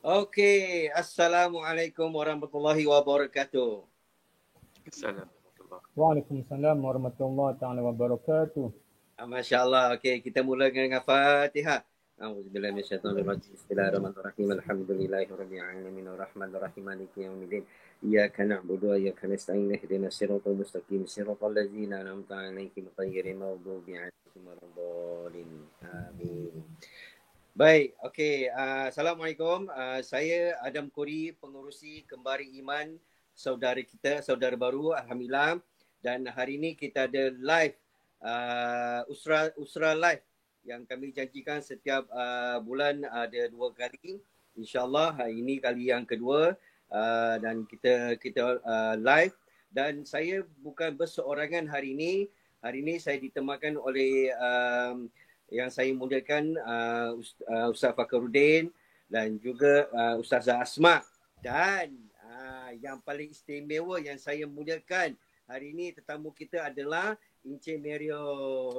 Okey, Assalamualaikum warahmatullahi wabarakatuh. Waalaikumsalam warahmatullahi taala wabarakatuh. Masya-Allah. Okey, kita mulakan dengan Fatihah. A'udzubillahi minasyaitonirrajim. Bismillahirrahmanirrahim. Alhamdulillahirabbil alamin arrahmanir rahim maliki yaumiddin. Iyyaka na'budu wa iyyaka nasta'in ihdinas siratal mustaqim siratal ladzina an'amta 'alaihim ghairil maghdubi 'alaihim waladdallin. Amin. Baik, okey. Assalamualaikum. Saya Adam Kori, pengurusi Kembari Iman saudara kita, saudara baru, alhamdulillah. Dan hari ini kita ada live Usra Live yang kami janjikan setiap bulan ada 2 kali. InsyaAllah hari ini kali yang kedua dan kita live. Dan saya bukan berseorangan hari ini. Hari ini saya ditemakan oleh yang saya muliakan Ustaz Fakhruddin dan juga Ustazah Asma. Dan yang paling istimewa yang saya muliakan hari ini tetamu kita adalah Encik Mario.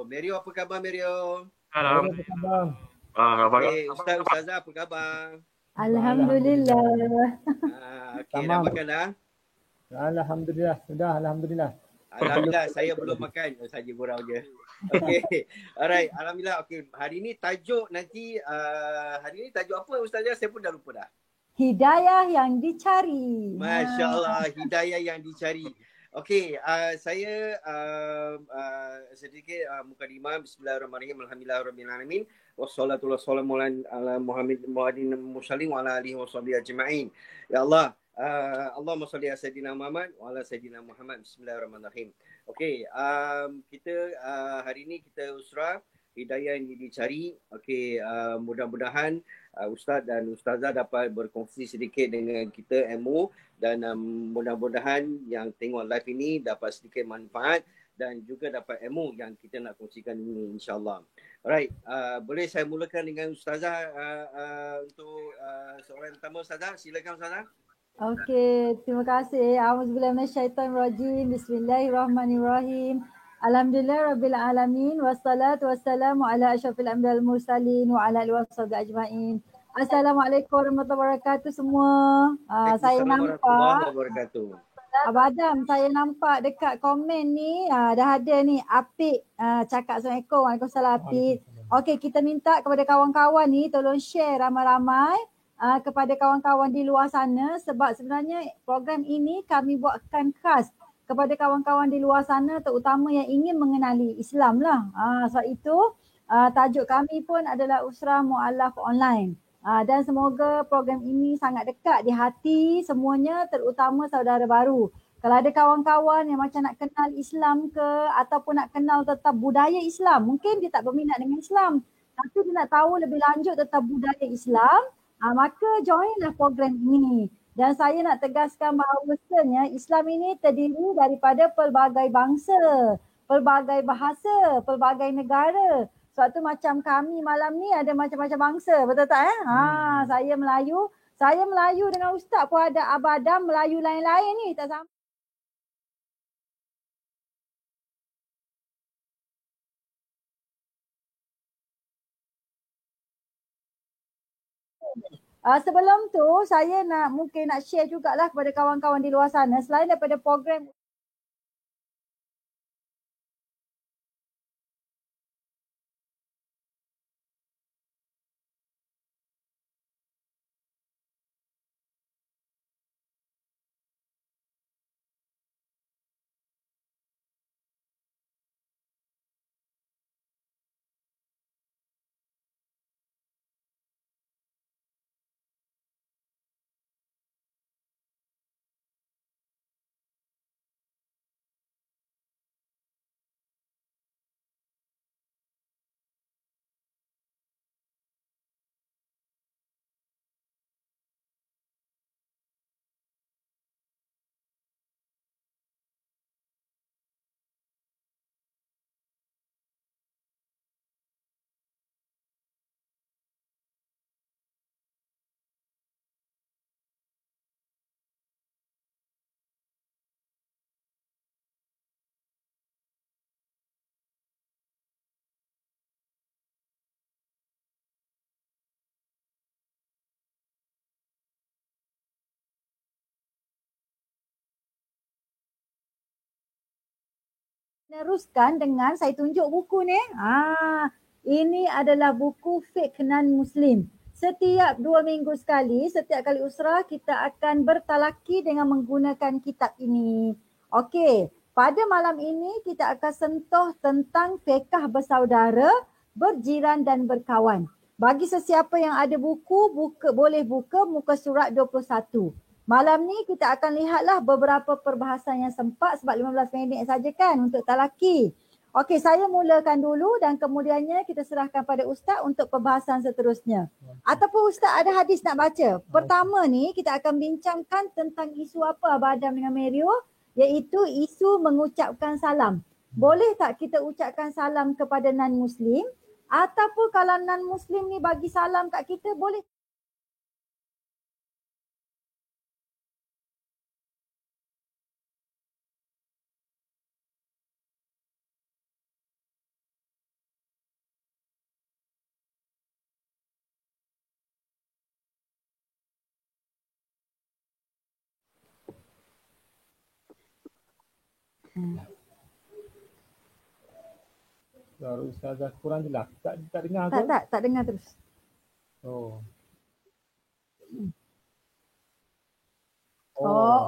Mario, apa khabar Mario? Alhamdulillah. Okay, Ustazah apa khabar? Alhamdulillah. Okey, dah makan dah? Alhamdulillah, sudah alhamdulillah. Alhamdulillah, saya belum makan. Saja gurau je. Okey. Alright, alhamdulillah. Okey, hari ni tajuk nanti hari ni tajuk apa Ustazah? Saya pun dah lupa dah. Hidayah yang dicari. Masya-Allah, hidayah yang dicari. Okey, saya sedikit mukadimah. Bismillahirrahmanirrahim. Alhamdulillahirabbil alamin. Wassalatu wassalamu ala Muhammad muadin mursalin wa ala alihi washabihi ajma'in. Ya Allah, Allahumma salli ala sayyidina Muhammad wa ala sayyidina Muhammad. Bismillahirrahmanirrahim. Okey, kita hari ini kita usrah hidayah yang dicari. Okey, mudah-mudahan Ustaz dan Ustazah dapat berkongsi sedikit dengan kita ilmu dan mudah-mudahan yang tengok live ini dapat sedikit manfaat dan juga dapat ilmu yang kita nak kongsikan ini insya-Allah. Alright, boleh saya mulakan dengan Ustazah untuk soalan pertama Ustazah. Silakan Ustazah. Okey, terima kasih. A'udzubillahi minasyaitonirrajim. Bismillahirrahmanirrahim. Alhamdulillahirabbil alamin wassalatu wassalamu ala asyrafil anbiya'il mursalin wa ala alihi washabihi ajmain. Assalamualaikum warahmatullahi wabarakatuh semua. Saya nampak Abang Adam, saya nampak dekat komen ni dah ada ni Apik cakap Assalamualaikum. Waalaikumsalam Apik. Okey, kita minta kepada kawan-kawan ni tolong share ramai-ramai kepada kawan-kawan di luar sana sebab sebenarnya program ini kami buatkan khas kepada kawan-kawan di luar sana terutama yang ingin mengenali Islam lah. Sebab itu tajuk kami pun adalah Usrah Mu'allaf Online. Dan semoga program ini sangat dekat di hati semuanya terutama saudara baru. Kalau ada kawan-kawan yang macam nak kenal Islam ke ataupun nak kenal tentang budaya Islam, mungkin dia tak berminat dengan Islam tapi dia nak tahu lebih lanjut tentang budaya Islam, maka joinlah program ini. Dan saya nak tegaskan bahawasanya Islam ini terdiri daripada pelbagai bangsa, pelbagai bahasa, pelbagai negara. Sebab tu macam kami malam ni ada macam-macam bangsa, betul tak Saya Melayu dengan Ustaz pun ada Abadam Melayu lain-lain ni, tak sama. Sebelum tu saya mungkin nak share jugalah kepada kawan-kawan di luar sana selain daripada program Teruskan dengan saya tunjuk buku ni. Ini adalah buku Fiqh Non-Muslim. Setiap 2 minggu sekali, setiap kali usrah kita akan bertalaki dengan menggunakan kitab ini. Okey, pada malam ini kita akan sentuh tentang fiqh bersaudara, berjiran dan berkawan. Bagi sesiapa yang ada buku, boleh buka muka surat 21. Malam ni kita akan lihatlah beberapa perbahasan yang sempat sebab 15 minit saja kan untuk talaki. Okey, saya mulakan dulu dan kemudiannya kita serahkan pada Ustaz untuk perbahasan seterusnya. Ataupun Ustaz ada hadis nak baca. Pertama ni kita akan bincangkan tentang isu apa Abang Adam dengan Mario, iaitu isu mengucapkan salam. Boleh tak kita ucapkan salam kepada non-Muslim? Ataupun kalau non-Muslim ni bagi salam kat kita, boleh Suara Ustazah kurang jelas. Tak dengar ke? Tak dengar terus. Oh,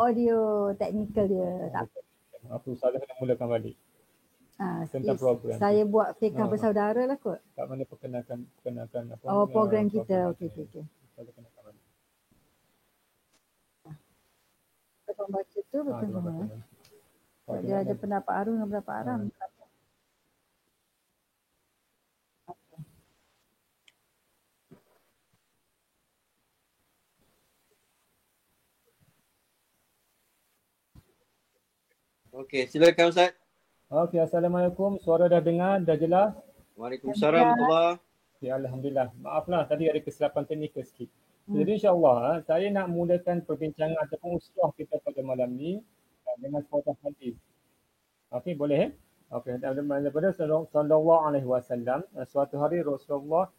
Audio teknikal dia. Tak. apa Ustazah kena mulakan balik. Tentang program. Saya buat fiqh bersaudara lah kot. Kat mana perkenalkan apa? Program kita. Okey. Ustazah kenalkan balik. Kita baca tu betul sama. Dia ada pendapat Arun dan pendapat Aram. Okey, silakan Ustaz. Okey, Assalamualaikum. Suara dah dengar, dah jelas? Waalaikumsalam warahmatullahi. Ya, Alhamdulillah. Maaflah tadi ada kesilapan teknikal sikit. Jadi insyaAllah saya nak mulakan perbincangan ataupun usrah kita pada malam ni dengan sepotong hadis. Okey, boleh? Okey, daripada sallallahu alaihi wasallam, suatu hari Rasulullah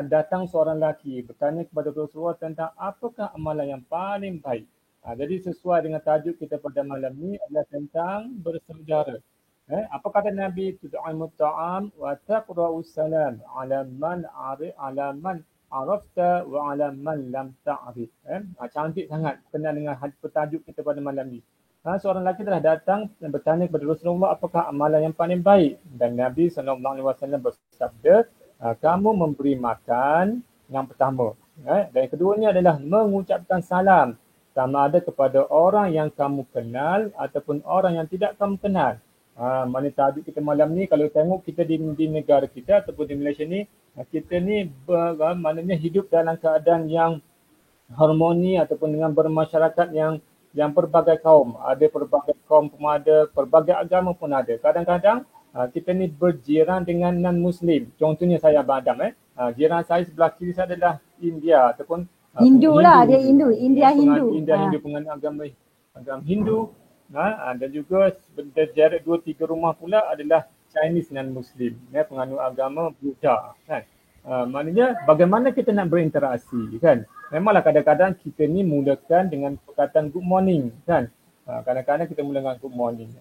datang seorang lelaki bertanya kepada Rasulullah tentang apakah amalan yang paling baik. Jadi sesuai dengan tajuk kita pada malam ni adalah tentang bersaudara. Apa kata Nabi? Tud'imut ta'am wa taqra'us salam ala man arafta wa ala man lam ta'rif. Cantik sangat kenal dengan petajuk kita pada malam ni. Seorang lelaki telah datang dan bertanya kepada Rasulullah apakah amalan yang paling baik. Dan Nabi SAW bersabda, kamu memberi makan yang pertama. Dan yang keduanya adalah mengucapkan salam. Sama ada kepada orang yang kamu kenal ataupun orang yang tidak kamu kenal. Mana tajuk kita malam ni, kalau tengok kita di negara kita ataupun di Malaysia ni, kita ni maknanya hidup dalam keadaan yang harmoni ataupun dengan bermasyarakat yang berbagai kaum. Ada berbagai kaum pun ada, berbagai agama pun ada. Kadang-kadang kita ni berjiran dengan non-Muslim. Contohnya saya Abang Adam. Jiran saya sebelah kiri saya adalah India ataupun Hindu lah, dia Hindu. India Hindu. India Hindu penganut agama Hindu. Dan juga jarak 2-3 rumah pula adalah Chinese non-Muslim, penganut agama Buddha. Maknanya bagaimana kita nak berinteraksi kan. Memanglah kadang-kadang kita ni mulakan dengan perkataan good morning kan. Kadang-kadang kita mulakan good morning.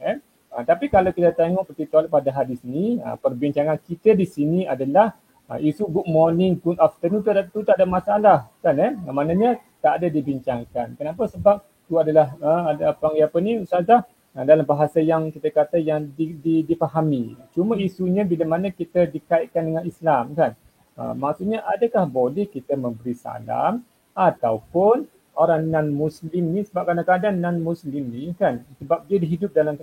Tapi kalau kita tengok seperti pada hadis ni, perbincangan kita di sini adalah isu good morning, good afternoon tu tak ada masalah kan. Maknanya tak ada dibincangkan. Kenapa? Sebab itu adalah ada apa ni Ustazah, dalam bahasa yang kita kata yang difahami. Cuma isunya bila mana kita dikaitkan dengan Islam kan. Maksudnya adakah boleh kita memberi salam ataupun orang non-Muslim ni, sebab kadang-kadang non-Muslim ni kan, sebab dia hidup dalam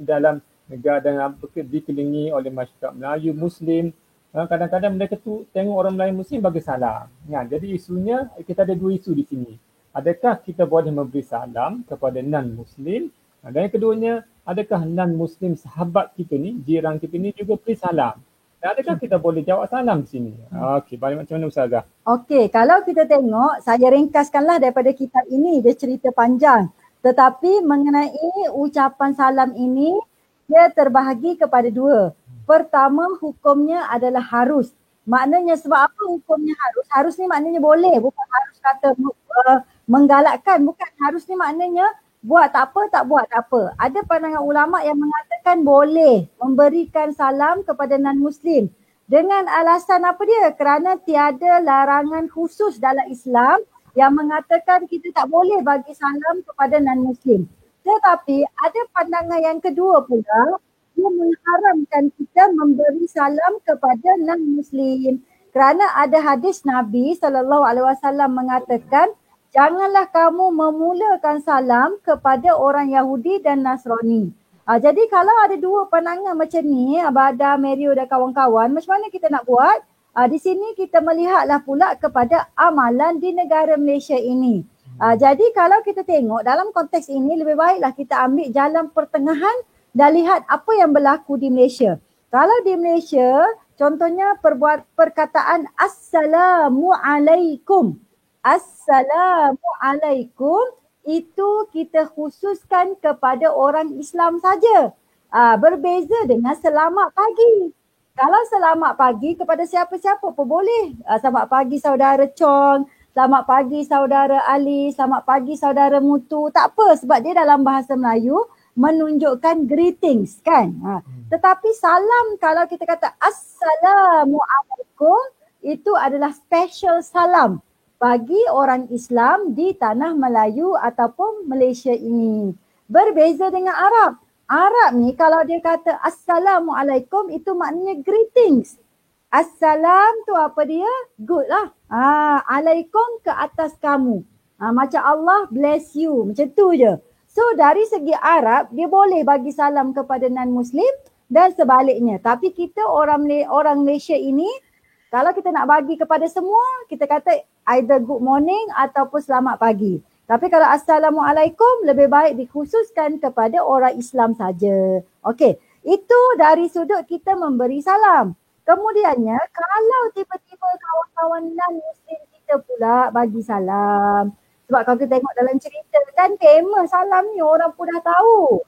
negara yang dikelilingi oleh masyarakat Melayu Muslim, kadang-kadang mereka tu tengok orang Melayu Muslim bagi salam. Jadi isunya kita ada dua isu di sini. Adakah kita boleh memberi salam kepada non-Muslim? Dan yang keduanya, adakah non-Muslim sahabat kita ni, jiran kita ni juga beri salam? Dan adakah kita boleh jawab salam di sini? Okey, balik macam mana Ustazah? Okey, kalau kita tengok, saya ringkaskanlah daripada kitab ini, dia cerita panjang. Tetapi mengenai ucapan salam ini, dia terbahagi kepada dua. Pertama, hukumnya adalah harus. Maknanya sebab apa hukumnya harus? Harus ni maknanya boleh, bukan harus kata menggalakkan, bukan. Harus ni maknanya buat tak apa, tak buat tak apa. Ada pandangan ulama yang mengatakan boleh memberikan salam kepada non-Muslim. Dengan alasan apa dia? Kerana tiada larangan khusus dalam Islam yang mengatakan kita tak boleh bagi salam kepada non-Muslim. Tetapi ada pandangan yang kedua pula, dia mengharamkan kita memberi salam kepada non-Muslim. Kerana ada hadis Nabi SAW mengatakan, janganlah kamu memulakan salam kepada orang Yahudi dan Nasrani. Jadi kalau ada dua pandangan macam ni, Abah Adam, Mario dan kawan-kawan, macam mana kita nak buat? Di sini kita melihatlah pula kepada amalan di negara Malaysia ini. Jadi kalau kita tengok dalam konteks ini, lebih baiklah kita ambil jalan pertengahan dan lihat apa yang berlaku di Malaysia. Kalau di Malaysia, contohnya perkataan Assalamualaikum. Assalamualaikum itu kita khususkan kepada orang Islam saja. Berbeza dengan selamat pagi. Kalau selamat pagi kepada siapa-siapa pun boleh. Selamat pagi saudara Chong, selamat pagi saudara Ali, selamat pagi saudara Mutu. Tak apa sebab dia dalam bahasa Melayu menunjukkan greetings kan. Tetapi salam kalau kita kata Assalamualaikum itu adalah special salam bagi orang Islam di tanah Melayu ataupun Malaysia ini. Berbeza dengan Arab. Arab ni kalau dia kata Assalamualaikum itu maknanya greetings. Assalam tu apa dia? Good lah. Alaikum ke atas kamu. Macam Allah bless you. Macam tu je. So dari segi Arab, dia boleh bagi salam kepada non-Muslim dan sebaliknya. Tapi kita orang Malaysia ini, kalau kita nak bagi kepada semua, kita kata either good morning ataupun selamat pagi. Tapi kalau Assalamualaikum lebih baik dikhususkan kepada orang Islam saja. Okey, itu dari sudut kita memberi salam. Kemudiannya kalau tiba-tiba kawan-kawan non-Muslim kita pula bagi salam. Sebab kalau kita tengok dalam cerita kan famous salam ni orang pun dah tahu.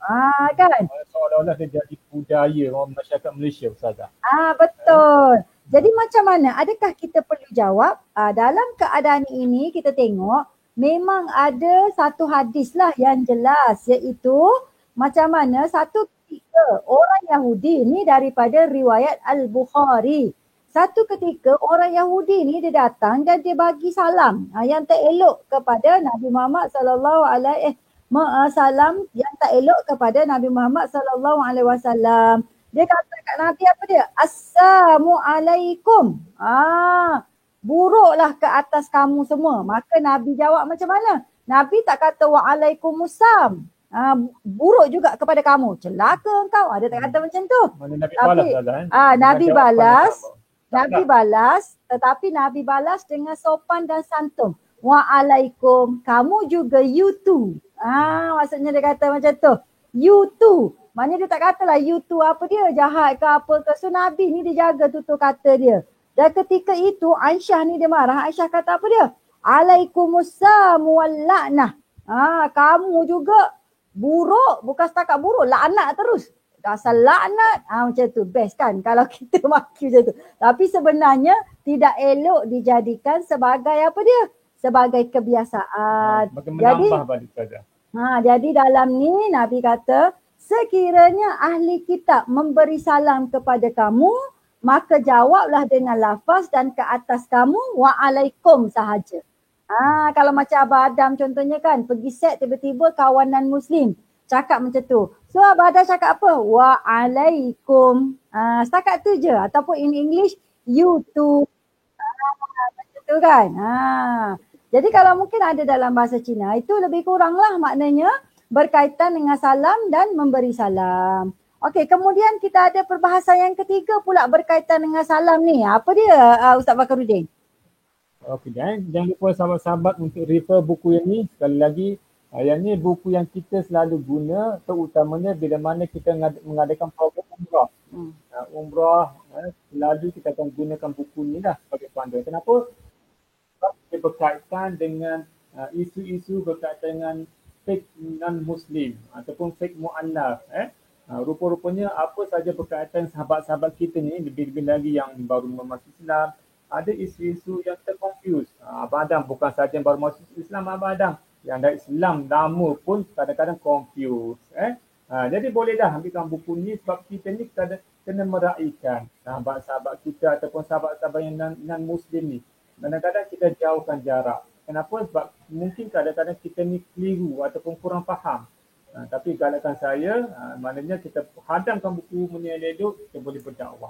Kan? Seolah-olah dia jadi budaya orang masyarakat Malaysia Ustazah. Betul. Jadi macam mana? Adakah kita perlu jawab? Dalam keadaan ini kita tengok memang ada satu hadis lah yang jelas iaitu macam mana satu ketika orang Yahudi ni daripada riwayat Al-Bukhari. Satu ketika orang Yahudi ni dia datang dan dia bagi salam yang tak elok kepada Nabi Muhammad sallallahu alaihi salam yang tak elok kepada Nabi Muhammad sallallahu alaihi wasallam. Dia kata kat Nabi apa dia? Assalamualaikum. Buruklah ke atas kamu semua. Maka Nabi jawab macam mana? Nabi tak kata waalaikumsalam. Buruk juga kepada kamu. Celaka engkau. Dia tak kata macam tu. Nabi balas. Nabi balas, tetapi Nabi balas dengan sopan dan santun. Waalaikum, kamu juga you too. Maksudnya dia kata macam tu. You too. Maknanya dia tak katalah you too apa dia, jahat ke apa ke. So Nabi ni dia jaga tutur kata dia. Dan ketika itu Aisyah ni dia marah. Aisyah kata apa dia? Alaikumussalam wal la'nah. Kamu juga buruk, bukan setakat buruk, laknat terus. Asal laknat, macam tu best kan kalau kita maki macam tu. Tapi sebenarnya tidak elok dijadikan sebagai apa dia? Sebagai kebiasaan. Jadi balik saja. Jadi dalam ni Nabi kata, sekiranya ahli kitab memberi salam kepada kamu, maka jawablah dengan lafaz dan ke atas kamu waalaikum sahaja. Kalau macam Abah Adam contohnya kan, pergi set tiba-tiba kawanan Muslim cakap macam tu. So Abah Adam cakap apa? Waalaikum. Setakat tu je. Ataupun in English, you too. Macam tu kan. Jadi kalau mungkin ada dalam bahasa Cina, itu lebih kurang lah maknanya berkaitan dengan salam dan memberi salam. Okey, kemudian kita ada perbahasan yang ketiga pula berkaitan dengan salam ni. Apa dia Ustaz Bakarudin? Okey, jangan lupa sahabat-sahabat untuk refer buku yang ni. Sekali lagi, yang ni buku yang kita selalu guna terutamanya bila mana kita mengadakan program umrah. Umrah, selalu kita akan gunakan buku ni lah sebagai panduan. Kenapa? Sebab dia berkaitan dengan isu-isu berkaitan dengan fake non-Muslim ataupun fake mu'annaf. Rupa-rupanya apa saja berkaitan sahabat-sahabat kita ni, lebih-lebih lagi yang baru masuk Islam, ada isu-isu yang terconfuse. Abang Adam bukan sahaja yang baru masuk Islam, Abang Adam. yang dah Islam lama pun kadang-kadang confused. Jadi bolehlah ambilkan buku ni sebab kita ni kena meraihkan sahabat-sahabat kita ataupun sahabat-sahabat yang non-Muslim ni. Kadang-kadang kita jauhkan jarak. Kenapa? Sebab mungkin kadang-kadang kita ni keliru ataupun kurang faham. Tapi galakan saya, maknanya kita hadamkan buku menyeliduk, kita boleh berdakwah.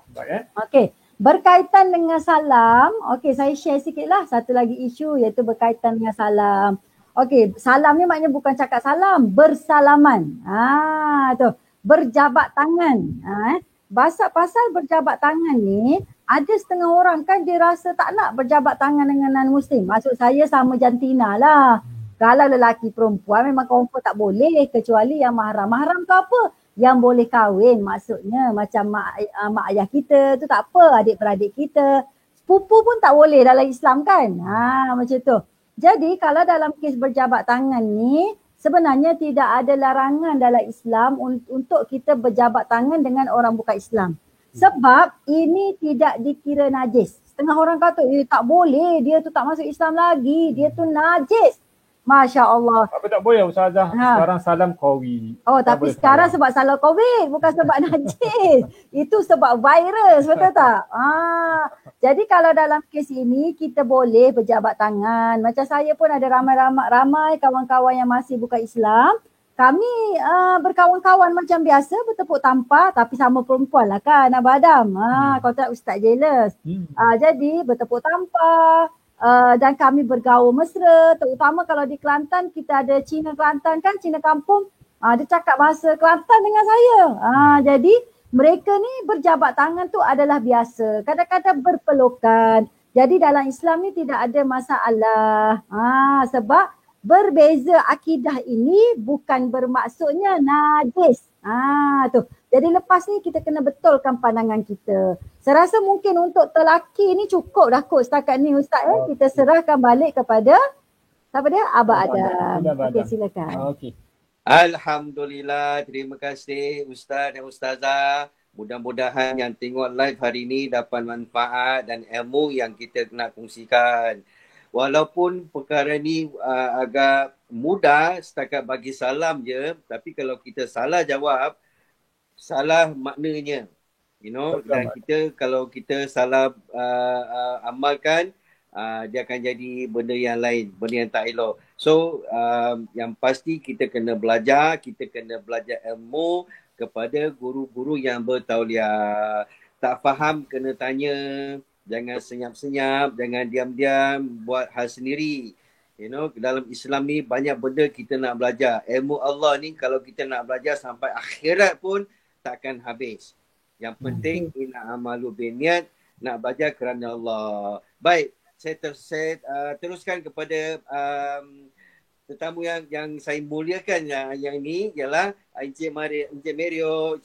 Okey, berkaitan dengan salam, okey saya share sikitlah satu lagi isu iaitu berkaitan dengan salam. Okey, salam ni maknanya bukan cakap salam, bersalaman. Tu, berjabat tangan. Pasal berjabat tangan ni, ada setengah orang kan dia rasa tak nak berjabat tangan dengan non-Muslim. Maksud saya sama jantina lah. Kalau lelaki perempuan memang confirm tak boleh kecuali yang mahram. Mahram tu apa? Yang boleh kahwin maksudnya macam mak ayah kita tu tak apa, adik-beradik kita. Sepupu pun tak boleh dalam Islam kan? Macam tu. Jadi kalau dalam kes berjabat tangan ni sebenarnya tidak ada larangan dalam Islam untuk kita berjabat tangan dengan orang bukan Islam. Sebab ini tidak dikira najis. Setengah orang kata tak boleh, dia tu tak masuk Islam lagi, dia tu najis. Masya Allah. Apa tak boleh Ustazah? Sekarang salam COVID. Tapi sekarang sebab salam COVID, bukan sebab najis. Itu sebab virus, betul tak? Jadi kalau dalam kes ini kita boleh berjabat tangan. Macam saya pun ada ramai kawan-kawan yang masih bukan Islam. Kami berkawan-kawan macam biasa, bertepuk tampar tapi sama perempuan lah kan, Abang Adam. Kau tak Ustaz jealous. Jadi bertepuk tampar. Dan kami bergaul mesra, terutama kalau di Kelantan kita ada Cina Kelantan kan, Cina kampung, dia cakap bahasa Kelantan dengan saya. Jadi mereka ni berjabat tangan tu adalah biasa, kadang-kadang berpelukan. Jadi dalam Islam ni tidak ada masalah. Sebab berbeza akidah ini bukan bermaksudnya najis. Tu. Jadi lepas ni kita kena betulkan pandangan kita. Saya rasa mungkin untuk lelaki ni cukup dah kot setakat ni Ustaz. Kita serahkan balik kepada siapa dia? Abang Adam. Okey, silakan. Alhamdulillah, terima kasih Ustaz dan Ustazah. Mudah-mudahan yang tengok live hari ni dapat manfaat dan ilmu yang kita nak kongsikan. Walaupun perkara ni agak mudah setakat bagi salam je, tapi kalau kita salah jawab, salah maknanya, dan kita kalau kita salah amalkan, dia akan jadi benda yang lain, benda yang tak elok. So yang pasti kita kena belajar ilmu kepada guru-guru yang bertauliah. Tak faham kena tanya, jangan senyap-senyap, jangan diam-diam buat hal sendiri. Dalam Islam ni banyak benda kita nak belajar. Ilmu Allah ni kalau kita nak belajar sampai akhirat pun takkan habis. Yang penting inna amalu binniat, nak belajar kerana Allah. Baik, saya teruskan kepada tetamu yang saya muliakan yang ini ialah Encik Merio. Encik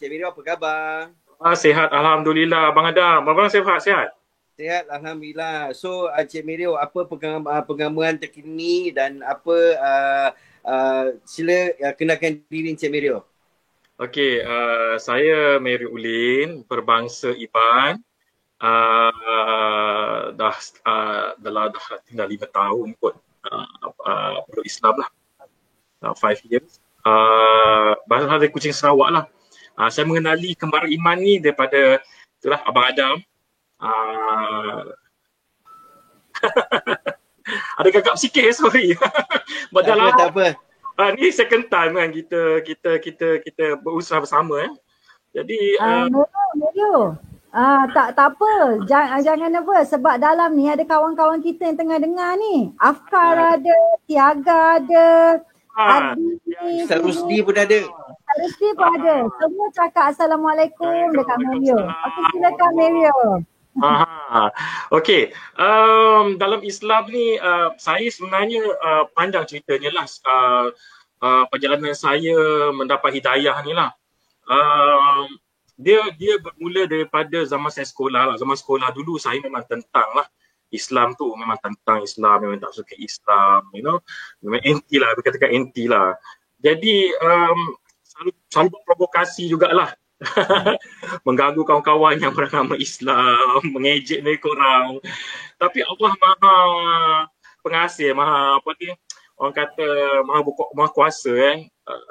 Merio, apa khabar? Sihat, Alhamdulillah. Abang Adam, abang sihat? Sihat, Alhamdulillah. So Encik Merio, apa pengamatan terkini dan apa sila kenalkan diri Encik Merio. Okey, saya Mary Ulin, berbangsa Iban. Dah tinggal 5 tahun kot berislam lah. 5 years. Bahasa dari Kuching Sarawak lah. Saya mengenali kembar iman ni daripada itulah Abang Adam. Ada gagap sikit, sorry. Tak apa. Ni second time kan kita berusaha bersama Jadi Merio. Tak apa. Jangan apa sebab dalam ni ada kawan-kawan kita yang tengah dengar ni. Afkar ada, Tiaga ada, Adi, Sarusdi pun ada. Sarusdi pun ada. Semua cakap Assalamualaikum dekat Merio. Okey, silakan Merio. Okey. Dalam Islam ni saya sebenarnya panjang ceritanya lah. Perjalanan saya mendapat hidayah ni lah. Dia bermula daripada zaman saya sekolah lah. Zaman sekolah dulu saya memang tentang lah Islam tu, memang tentang Islam, memang tak suka Islam, memang anti lah, berkata-kata anti lah. Jadi selalu berprovokasi jugalah. Mengganggu kawan-kawan yang beragama Islam, mengejek mereka orang. Tapi Allah Maha Pengasih, orang kata maha kuasa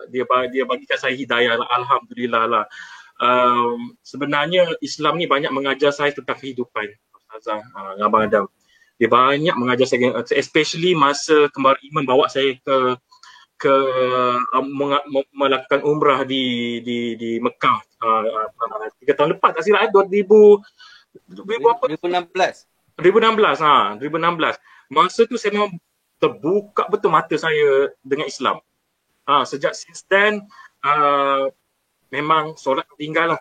dia bagikan saya hidayah lah. Alhamdulillah lah. Sebenarnya Islam ni banyak mengajar saya tentang kehidupan, Ustazah, Abang Adam. Dia banyak mengajar saya, especially masa kembar iman bawa saya ke melakukan umrah di Mekah 3 tahun lepas, tak silap 2016. 2016. Masa tu saya memang terbuka betul mata saya dengan Islam. Sejak since then memang solat tinggal lah.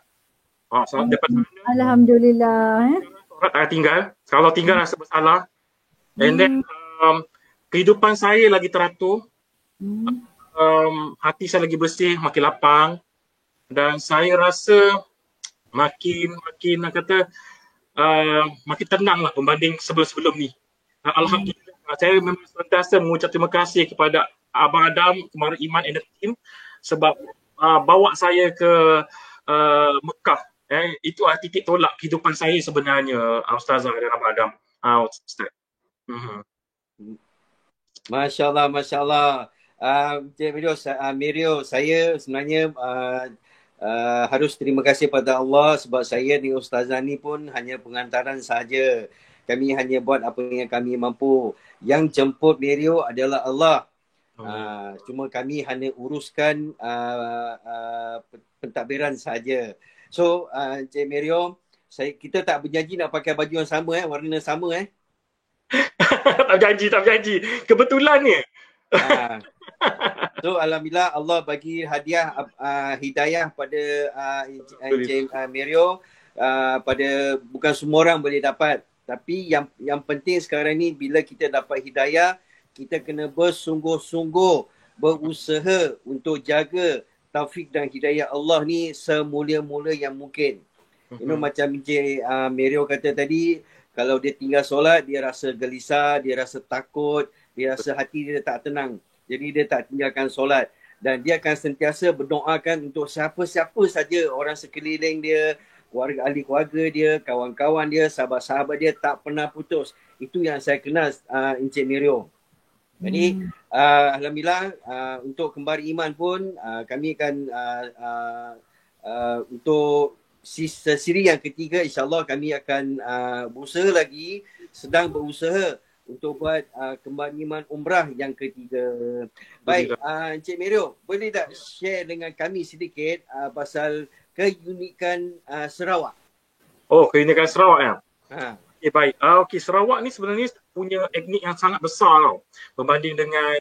Solat dapat Alhamdulillah. solat tak tinggal. Kalau tinggal rasa bersalah. And then kehidupan saya lagi teratur. Hati saya lagi bersih, makin lapang. Dan saya rasa makin tenang lah berbanding sebelum-sebelum ni. Alhamdulillah, saya memang sentiasa mengucap terima kasih kepada Abang Adam, Kemara Iman and the team sebab bawa saya ke Mekah. Itu titik tolak kehidupan saya sebenarnya, Ustazah dan Abang Adam. Ustaz. Masya Allah. Encik Mirio, saya sebenarnya harus terima kasih pada Allah sebab saya dengan Ustazah ni pun hanya pengantaran sahaja. Kami hanya buat apa yang kami mampu. Yang jemput Mirio adalah Allah. Cuma kami hanya uruskan pentadbiran sahaja. So, Encik Mirio, kita tak berjanji nak pakai baju yang sama, warna sama. tak berjanji. Kebetulan ni. So alhamdulillah Allah bagi hadiah hidayah pada Encik Mirio, pada bukan semua orang boleh dapat, tapi yang penting sekarang ni bila kita dapat hidayah, kita kena bersungguh-sungguh berusaha untuk jaga taufik dan hidayah Allah ni semulia-mula yang mungkin. Macam Encik Mirio kata tadi, kalau dia tinggal solat, dia rasa gelisah, dia rasa takut, dia rasa hati dia tak tenang. Jadi dia tak tinggalkan solat. Dan dia akan sentiasa berdoakan untuk siapa-siapa saja orang sekeliling dia, ahli keluarga dia, kawan-kawan dia, sahabat-sahabat dia, tak pernah putus. Itu yang saya kenal Encik Mirio. Jadi alhamdulillah untuk kembar iman pun kami akan untuk siri yang ketiga, insyaAllah kami akan berusaha lagi, sedang berusaha untuk buat kembar iman umrah yang ketiga. Baik, Encik Mirio, boleh tak share dengan kami sedikit pasal keunikan Sarawak? Keunikan Sarawak ya? Okay, baik. Sarawak ni sebenarnya punya etnik yang sangat besar tau, berbanding dengan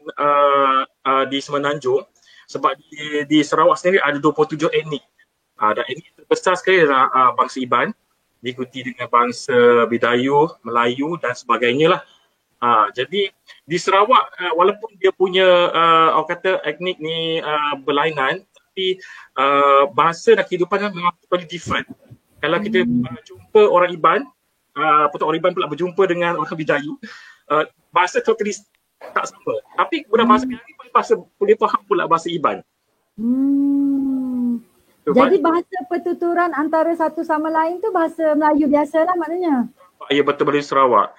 di Semenanjung. Sebab di Sarawak sendiri ada 27 etnik. Dan etnik terbesar sekali adalah bangsa Iban, diikuti dengan bangsa Bidayuh, Melayu dan sebagainya lah. Jadi di Sarawak walaupun dia punya orang kata etnik ni berlainan, tapi bahasa dan kehidupan memang totally different. Kalau kita jumpa orang Iban, orang Iban pula berjumpa dengan orang Bidayuh, bahasa totally tak sama. Tapi budak bahasa Bidayuh boleh faham pula bahasa Iban. Jadi bahasa pertuturan antara satu sama lain tu bahasa Melayu biasalah maknanya. Ya, betul di Sarawak.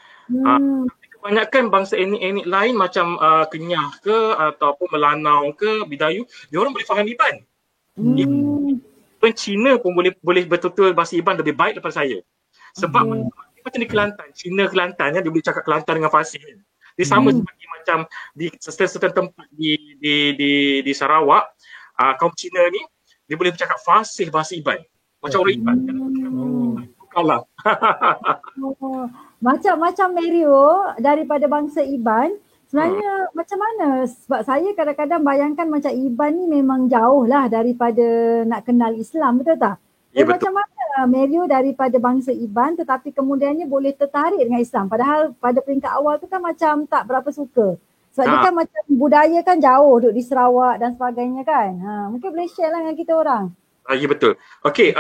Kebanyakan bangsa etnik lain macam Kenyah ke ataupun Melanau ke Bidayuh, dia orang boleh faham Iban. Even Cina pun boleh betul-betul bahasa Iban lebih baik daripada saya. Sebab macam di Kelantan, Cina Kelantan dia boleh cakap Kelantan dengan fasih. Dia sama seperti macam di certain tempat di Sarawak, kaum Cina ni dia boleh bercakap fasih bahasa Iban. Macam orang Iban. Bukanlah. Macam Mirio daripada bangsa Iban, sebenarnya macam mana? Sebab saya kadang-kadang bayangkan macam Iban ni memang jauh lah daripada nak kenal Islam, betul tak? Ya, macam mana Mirio daripada bangsa Iban tetapi kemudiannya boleh tertarik dengan Islam? Padahal pada peringkat awal tu kan macam tak berapa suka. Sebab dia kan macam budaya kan jauh duduk di Sarawak dan sebagainya kan. Mungkin boleh share lah dengan kita orang. Ya, betul. Okey,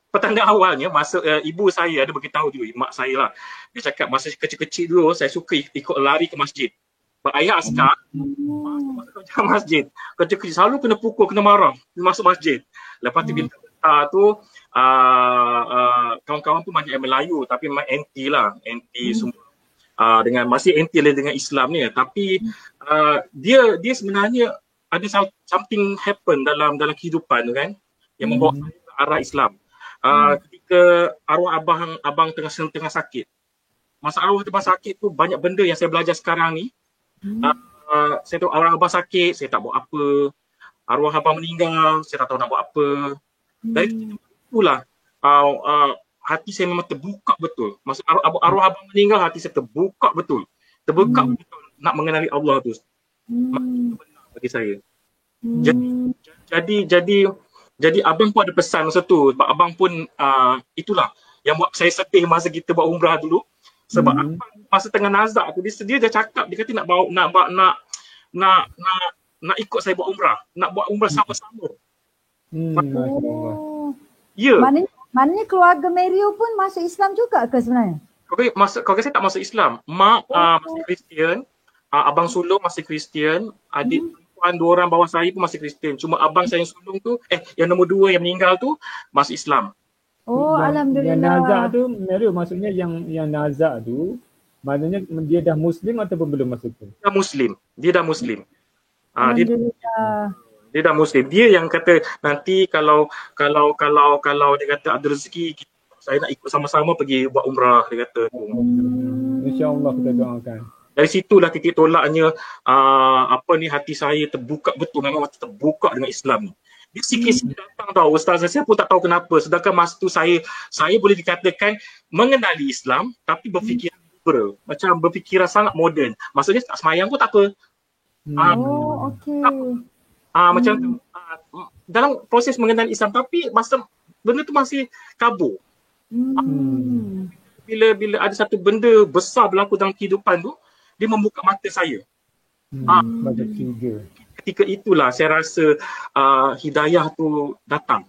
petanda awalnya masa ibu saya ada beritahu dulu, mak saya lah. Dia cakap masa kecil-kecil dulu saya suka ikut lari ke masjid. Ayah askar, masuk ke masjid. Kecil-kecil selalu kena pukul, kena marah, masuk masjid. Lepas tu bila tu kawan-kawan pun banyak yang Melayu tapi memang anti lah, anti semua. dengan masih anti dengan Islam ni, tapi dia sebenarnya ada something happen dalam kehidupan tu kan, yang membawa saya ke arah Islam. Ketika arwah abang tengah sakit. Masa arwah abang sakit tu banyak benda yang saya belajar sekarang ni. Saya tahu arwah abang sakit, saya tak buat apa. Arwah abang meninggal, saya tak tahu nak buat apa. Dari itulah hati saya memang terbuka betul. Masa arwah abang meninggal, hati saya terbuka betul. Terbuka betul nak mengenali Allah tu. Itu benar bagi saya. Jadi abang pun ada pesan masa tu. Sebab abang pun itulah yang buat saya sedih masa kita buat umrah dulu. Sebab abang masa tengah nazak tu dia cakap, dia kata nak ikut saya buat umrah, nak buat umrah sama-sama. Ya. Maknanya keluarga Mario pun masuk Islam juga ke sebenarnya? Keluarga saya tak masuk Islam. Mak masih Kristian, abang sulung masih Kristian, adik perempuan 2 orang bawah saya pun masih Kristian. Cuma abang saya yang sulung tu, yang nombor 2 yang meninggal tu masuk Islam. Alhamdulillah. Yang nazak tu, Mario, maksudnya yang nazak tu, maknanya dia dah Muslim ataupun belum masuk tu? Dia dah Muslim. Dia dah Muslim. Dia yang kata nanti kalau dia kata ada rezeki, saya nak ikut sama-sama pergi buat umrah, dia kata tu. InsyaAllah kita doakan. Dari situlah titik tolaknya hati saya terbuka betul, memang terbuka dengan Islam ni. Dia sikit-sikit datang tahu ustaz, saya pun tak tahu kenapa. Sedangkan masa tu saya boleh dikatakan mengenali Islam tapi berfikiran liberal, macam berfikiran sangat moden. Maksudnya tak semayang pun tak apa. Macam tu. Dalam proses mengenali Islam tapi masa benda tu masih kabur. Bila ada satu benda besar berlaku dalam kehidupan tu, dia membuka mata saya. Ketika itulah saya rasa hidayah tu datang.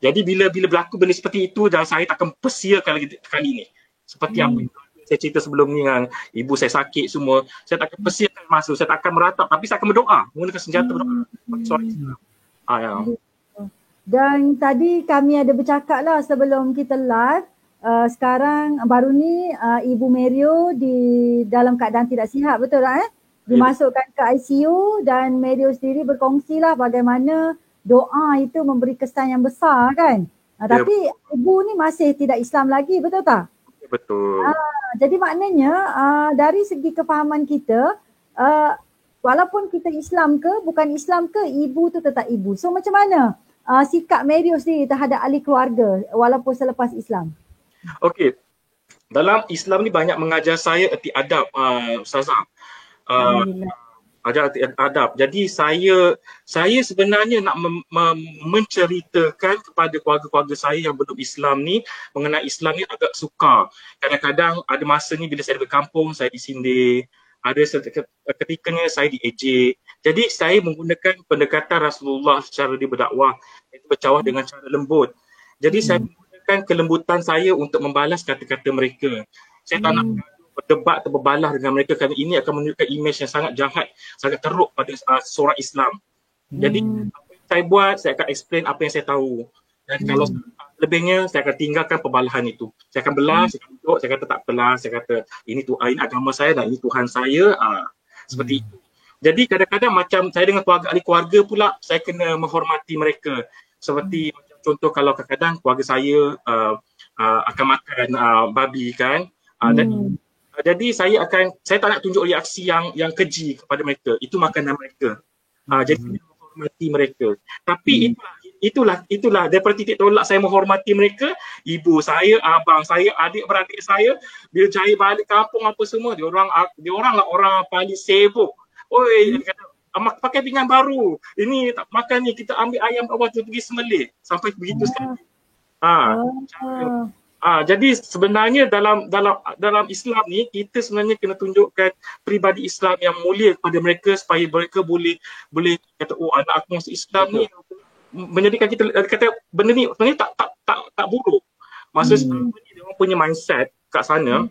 Jadi bila berlaku benda seperti itu, dan saya takkan persiakan lagi kali ni. Seperti apa saya cerita sebelum ni, dengan ibu saya sakit semua, saya takkan persiakan masuk, saya tak akan meratap, tapi saya akan berdoa, menggunakan senjata berdoa bagi seorang Islam. Dan tadi kami ada bercakap lah sebelum kita live, sekarang baru ni Ibu Mario di dalam keadaan tidak sihat, betul tak dimasukkan ke ICU, dan Mario sendiri berkongsi lah bagaimana doa itu memberi kesan yang besar kan. Tapi ibu ni masih tidak Islam lagi, betul tak? Betul. Jadi maknanya dari segi kefahaman kita, walaupun kita Islam ke bukan Islam ke, ibu tu tetap ibu. So macam mana sikap Mario sendiri terhadap ahli keluarga walaupun selepas Islam? Okey. Dalam Islam ni banyak mengajar saya erti adab, Ustazah. Ajar erti adab. Jadi saya sebenarnya nak menceritakan kepada keluarga-keluarga saya yang belum Islam ni mengenai Islam ni agak sukar. Kadang-kadang ada masa ni bila saya di kampung saya disindir, ada ketikanya saya diejek. Jadi saya menggunakan pendekatan Rasulullah secara dia berdakwah, iaitu bercakap dengan cara lembut. Jadi saya menggunakan kelembutan saya untuk membalas kata-kata mereka. Saya tak nak berdebat atau berbalah dengan mereka kerana ini akan menunjukkan imej yang sangat jahat, sangat teruk pada seorang Islam. Jadi apa yang saya buat, saya akan explain apa yang saya tahu. Dan kalau lebihnya, saya akan tinggalkan perbalahan itu. Saya akan belah, saya akan duduk, saya kata tak apalah, saya kata ini agama saya dan ini Tuhan saya. Seperti itu. Jadi kadang-kadang macam saya dengan ahli keluarga pula, saya kena menghormati mereka. Seperti macam contoh kalau kadang-kadang keluarga saya akan makan babi kan. Jadi saya tak nak tunjuk reaksi yang keji kepada mereka. Itu makanan mereka. Jadi saya menghormati mereka. Tapi itulah daripada titik tolak saya menghormati mereka, ibu saya, abang saya, adik-beradik saya, bila saya balik kampung apa semua, dia orang lah orang paling sibuk. Oi, dia kata, pakai pinggan baru. Ini tak makan ni, kita ambil ayam bawah tu pergi sembelih. Sampai begitu sekali. Jadi sebenarnya dalam Islam ni kita sebenarnya kena tunjukkan pribadi Islam yang mulia kepada mereka supaya mereka boleh kata anak aku masuk Islam ni, menjadikan kita kata benda ni sebenarnya tak buruk. Maksudnya dia orang punya mindset kat sana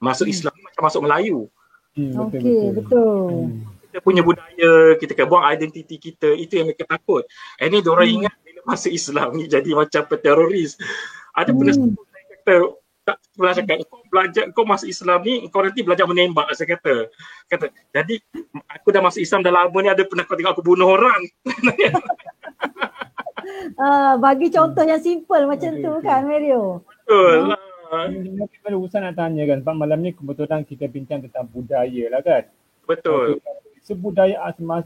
masuk Islam ni macam masuk Melayu. Okey, betul. Kita punya budaya, kita kan buang identiti kita, itu yang mereka takut. Ini dia orang ingat bila masuk Islam ni jadi macam teroris. Ada pernah saya kata tak pernah cakap kau masuk Islam ni kau nanti belajar menembak, saya kata. Jadi aku dah masuk Islam dah lama ni, ada pernah kau tengok aku bunuh orang? Bagi contoh yang simple macam tu kan Mario. Betul lah. Kalau Ustaz nak tanya kan, Pak, malam ni kebetulan kita bincang tentang budaya lah kan. Betul. Sebudaya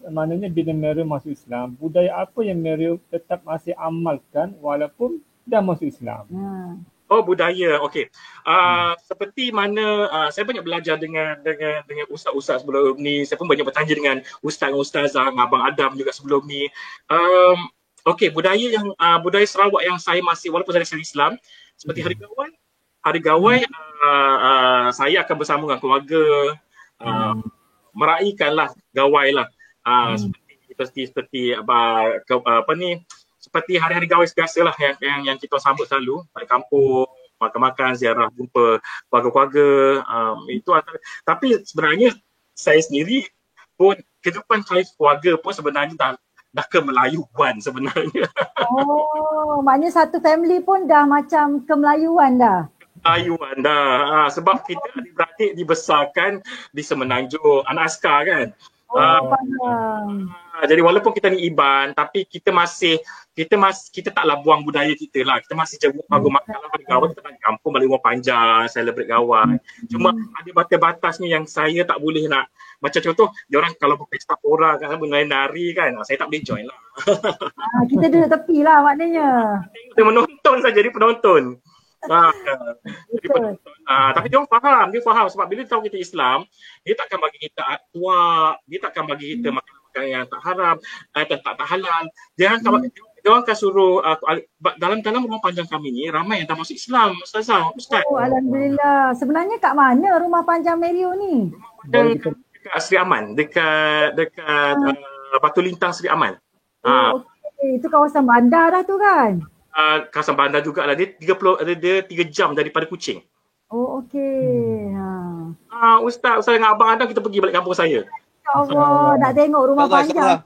maknanya bila Mario masuk Islam, budaya apa yang Mario tetap masih amalkan walaupun dah masuk Islam? Oh, budaya. Okey. Seperti mana saya banyak belajar dengan ustaz-ustaz sebelum ni. Saya pun banyak bertanya dengan ustaz-ustazah, Abang Adam juga sebelum ni. Okey, budaya Sarawak yang saya masih, walaupun saya Islam, seperti Hari Gawai saya akan bersama dengan keluarga meraihkanlah Gawai lah. Seperti seperti hari-hari Gawai biasa lah yang kita sambut selalu, balik kampung, makan-makan, ziarah, jumpa keluarga-keluarga. Tapi sebenarnya saya sendiri pun, kehidupan saya keluarga pun sebenarnya dah kemelayuan sebenarnya. Oh, maknanya satu family pun dah macam kemelayuan dah. Kemelayuan dah. Sebab kita adik-beradik dibesarkan di Semenanjung, anak askar kan. Faham. Jadi walaupun kita ni Iban, tapi kita taklah buang budaya kita lah. Kita masih jaga makan hari Gawai, kita balik kampung, balik rumah panjang, celebrate Gawai. Cuma ada batas-batasnya yang saya tak boleh nak. Macam contoh, diorang kalau berpesta pora kan, menari kan, saya tak boleh join lah. Kita duduk tepi lah maknanya. Dia menonton saja, jadi penonton. Tapi dia faham sebab bila tahu kita Islam, dia takkan bagi kita tuak, dia takkan bagi kita makan yang tak haram, tak halal. Dia akan suruh dalam rumah panjang kami ni ramai yang dah masuk Islam, Ustaz. Oh, alhamdulillah. Sebenarnya kat mana rumah panjang Mario ni? Dekat Seri Aman, dekat Batu Lintang Seri Aman. Okay. Itu kawasan bandar dah tu kan? Kawasan bandar jugalah. Dia 3 jam daripada Kuching. Oh, okey. Ustaz dengan Abang Adam kita pergi balik kampung saya. Allah, nak tengok rumah panjang.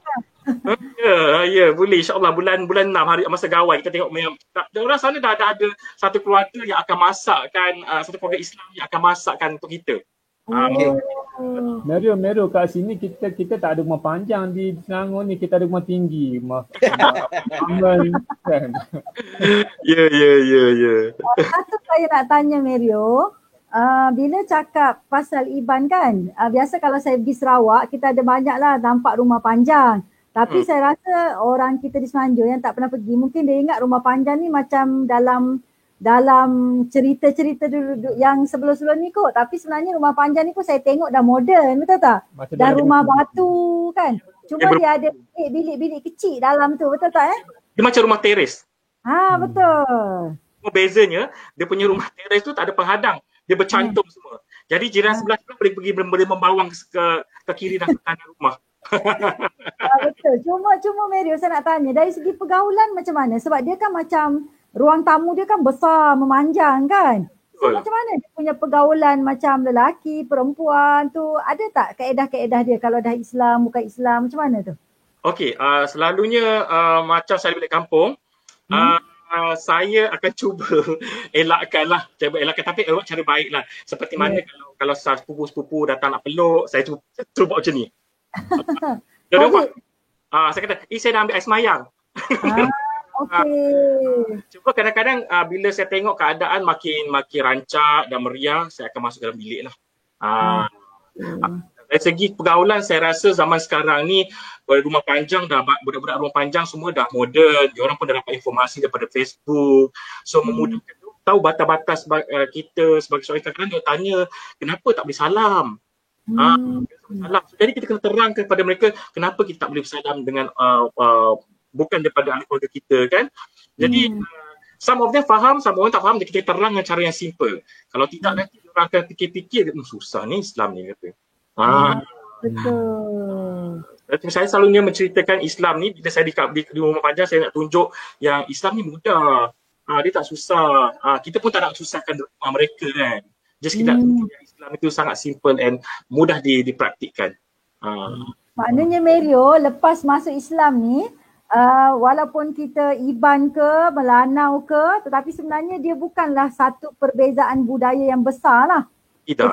Ya, boleh insya-Allah bulan 6 hari masa Gawai kita tengok memang orang sana dah ada satu keluarga yang akan masakkan, satu keluarga Islam yang akan masakkan untuk kita. Mario kat sini kita tak ada rumah panjang di Selangor ni, kita ada rumah tinggi, rumah kan. Ya. Satu saya nak tanya Mario, bila cakap pasal Iban kan, biasa kalau saya pergi Sarawak kita ada banyak lah nampak rumah panjang. Tapi saya rasa orang kita di Semenanjung yang tak pernah pergi, mungkin dia ingat rumah panjang ni macam dalam cerita-cerita dulu yang sebelum-sebelum ni kot. Tapi sebenarnya rumah panjang ni pun saya tengok dah moden, betul tak? Dah rumah batu kan. Cuma dia ada bilik-bilik kecil dalam tu, betul tak Dia macam rumah teres. Betul. Bezanya, dia punya rumah teres tu tak ada penghadang. Dia bercantum semua. Jadi jiran sebelah boleh membawang ke kiri dan ke kanan rumah. Betul. Cuma Mario saya nak tanya, dari segi pergaulan macam mana? Sebab dia kan macam ruang tamu dia kan besar, memanjang kan? So macam mana dia punya pergaulan macam lelaki, perempuan tu? Ada tak kaedah-kaedah dia kalau dah Islam, bukan Islam, macam mana tu? Okey, selalunya macam saya balik kampung, saya akan cuba elakkan, tapi cara baik lah. Seperti mana kalau sepupu-sepupu datang nak peluk, saya cuba buat macam ni. Saya kata, saya dah ambil air semayang. Cuba kadang-kadang bila saya tengok keadaan makin rancak dan meriah, saya akan masuk dalam bilik lah. Dari segi pergaulan, saya rasa zaman sekarang ni rumah panjang budak-budak rumah panjang semua dah moden. Diorang pun dah dapat informasi daripada Facebook. So memudahkan tahu batas-batas kita sebagai seorang. Kadang-kadang dia tanya, kenapa tak boleh salam? Jadi kita kena terangkan kepada mereka kenapa kita tak boleh bersalam dengan bukan daripada ahli keluarga kita kan. Jadi some of them faham, some of them tak faham. Kita terang dengan cara yang simple. Kalau tidak nanti orang akan fikir-fikir, susah ni Islam ni kata. Betul. Saya selalunya menceritakan Islam ni bila saya di rumah panjang, saya nak tunjuk yang Islam ni mudah. Dia tak susah. Kita pun tak nak susahkan mereka kan. Just kita tunjuk yang Islam itu sangat simple and mudah dipraktikkan. Maknanya Mario, lepas masuk Islam ni, walaupun kita Iban ke, Melanau ke, tetapi sebenarnya dia bukanlah satu perbezaan budaya yang besar lah. Tidak.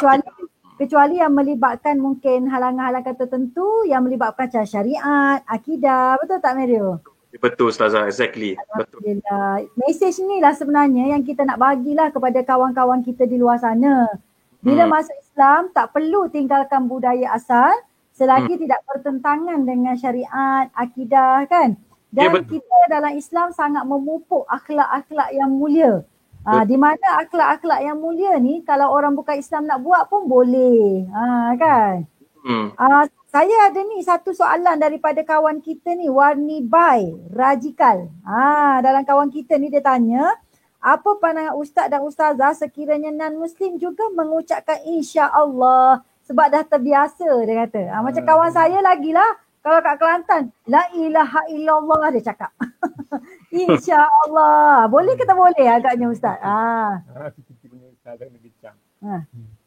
Kecuali yang melibatkan mungkin halangan-halangan tertentu yang melibatkan syariat, akidah. Betul tak Mario? Betul Ustazah, exactly. Betul. Alhamdulillah. Mesej ni lah sebenarnya yang kita nak bagilah kepada kawan-kawan kita di luar sana. Bila masuk Islam, tak perlu tinggalkan budaya asal selagi tidak bertentangan dengan syariat, akidah kan. Dan kita dalam Islam sangat memupuk akhlak-akhlak yang mulia. Di mana akhlak-akhlak yang mulia ni kalau orang bukan Islam nak buat pun boleh. Kan? Saya ada ni satu soalan daripada kawan kita ni, Warni Bai Rajikal. Dalam kawan kita ni dia tanya, apa pandangan Ustaz dan Ustazah sekiranya non-Muslim juga mengucapkan insya-Allah sebab dah terbiasa dia kata. Macam kawan saya lagilah, kalau kat Kelantan, la ilaha illallah dia cakap. InsyaAllah. Boleh ke tak boleh agaknya Ustaz? Kita punya Ustaz nak bincang.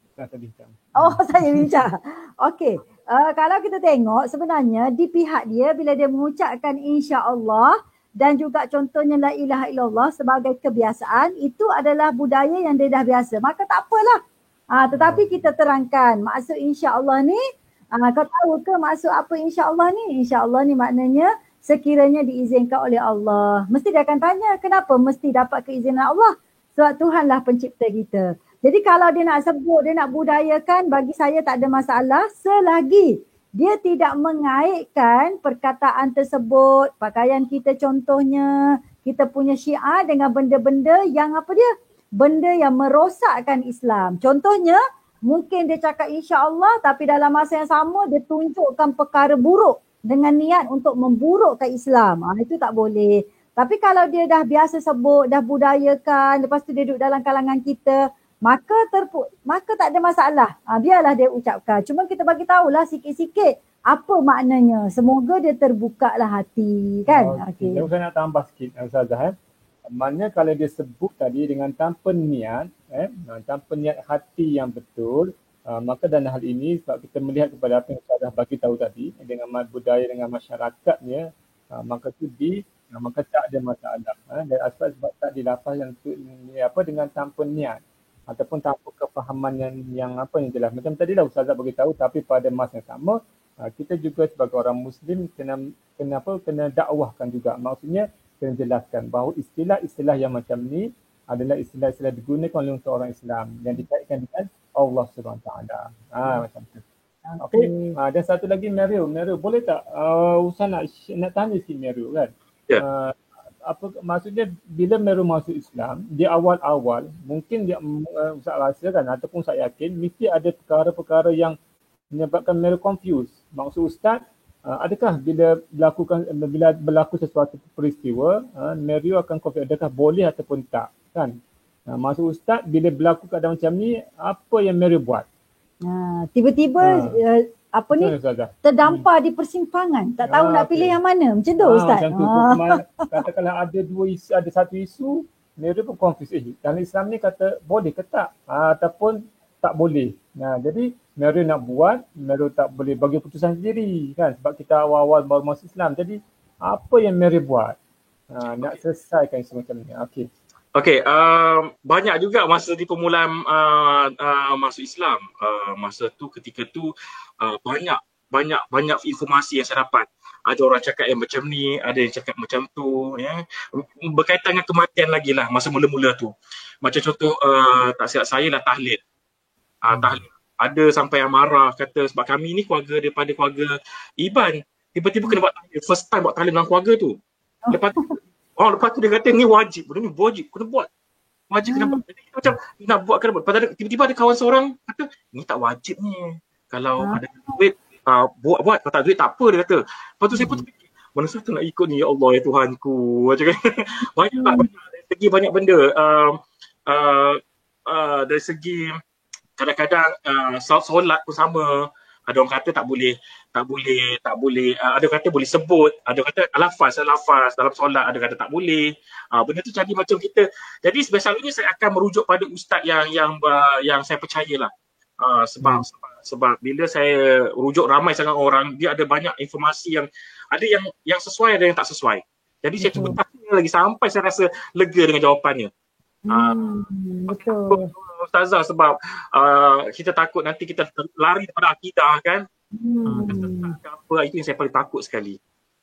Ustaz bincang. Oh, saya bincang. Okey. Kalau kita tengok sebenarnya di pihak dia bila dia mengucapkan insya-Allah dan juga contohnya la ilaha illallah sebagai kebiasaan, itu adalah budaya yang dia dah biasa. Maka tak apalah. Tetapi kita terangkan maksud insya-Allah ni, kau tahu ke maksud apa insya-Allah ni? Insya-Allah ni maknanya sekiranya diizinkan oleh Allah. Mesti dia akan tanya kenapa mesti dapat keizinan Allah? Sebab Tuhanlah pencipta kita. Jadi kalau dia nak sebut, dia nak budayakan, bagi saya tak ada masalah selagi dia tidak mengaitkan perkataan tersebut, pakaian kita contohnya, kita punya syiar dengan benda-benda yang apa dia? Benda yang merosakkan Islam. Contohnya, mungkin dia cakap insya-Allah tapi dalam masa yang sama dia tunjukkan perkara buruk dengan niat untuk memburukkan Islam. Itu tak boleh. Tapi kalau dia dah biasa sebut, dah budayakan, lepas tu dia duduk dalam kalangan kita, maka tak ada masalah. Biarlah dia ucapkan. Cuma kita bagi tahulah sikit-sikit apa maknanya. Semoga dia terbukalah hati kan. Okey. Saya nak tambah sikit Ustazah. Maknanya kalau dia sebut tadi dengan tanpa niat, tanpa niat hati yang betul, maka dalam hal ini sebab kita melihat kepada apa yang Ustazah bagi tahu tadi dengan budaya dengan masyarakatnya, maka maka tak ada masalah. Dan asal sebab tak dilafaz yang dengan tanpa niat ataupun tanpa kefahaman yang apa yang jelas. Macam tadilah Ustazah bagi tahu, tapi pada masa yang sama kita juga sebagai orang Muslim kena dakwahkan juga. Maksudnya kena jelaskan bahawa istilah-istilah yang macam ni adalah istilah-istilah digunakan oleh untuk orang Islam yang dikaitkan dengan Allah SWT. Macam tu. Okey. Dan satu lagi Mario, boleh tak Ustaz nak tanya si Mario kan? Apa maksudnya bila Mario masuk Islam, di awal-awal mungkin dia Ustaz rasa kan ataupun saya yakin mesti ada perkara-perkara yang menyebabkan Mario confused. Maksud Ustaz, adakah bila berlaku sesuatu peristiwa, Mario akan confused adakah boleh ataupun tak kan? Maksud Ustaz, bila berlaku keadaan macam ni, apa yang Mario buat? Tiba-tiba terdampar di persimpangan, tak tahu nak pilih yang mana. Macam tu Ustaz. Macam tu. Katakanlah ada ada satu isu, Mario pun confused. Dalam Islam ni kata boleh ke tak? Ataupun tak boleh. Jadi Mario nak buat, Mario tak boleh bagi putusan sendiri kan, sebab kita awal-awal baru masuk Islam. Jadi apa yang Mario buat? Nak selesaikan semacam ni. Okey, banyak juga masa di permulaan masuk Islam. Masa tu ketika tu banyak informasi yang saya dapat. Ada orang cakap yang macam ni, ada yang cakap macam tu, ya. Berkaitan dengan kematian lagi lah masa mula-mula tu. Macam contoh tak silap saya lah tahlil. Tahlil. Ada sampai yang marah kata sebab kami ni keluarga daripada keluarga Iban, tiba-tiba kena buat tahlil. First time buat tahlil dengan keluarga tu. Lepas tu dia kata ni wajib, benda ni wajib kena buat. Wajib kena buat. Jadi macam nak buat kena buat. Tiba-tiba ada kawan seorang kata ni tak wajib ni. Kalau ada duit buat, kalau tak duit tak apa dia kata. Lepas tu saya pun terfikir, mana satu nak ikut ni, ya Allah ya Tuhanku. Macam banyak dari segi banyak benda. Dari segi kadang-kadang solat pun sama. Ada orang kata tak boleh, ada kata boleh sebut, ada kata lafaz dalam solat, ada kata tak boleh. Benda tu jadi macam kita. Jadi selalunya saya akan merujuk pada ustaz yang saya percayalah. Sebab Sebab bila saya rujuk ramai sangat orang, dia ada banyak informasi yang ada yang sesuai, ada yang tak sesuai. Jadi saya cuba tanya lagi sampai saya rasa lega dengan jawapannya. Betul. Ustazah, sebab kita takut nanti kita lari daripada akidah kan. Apa itu yang saya paling takut sekali.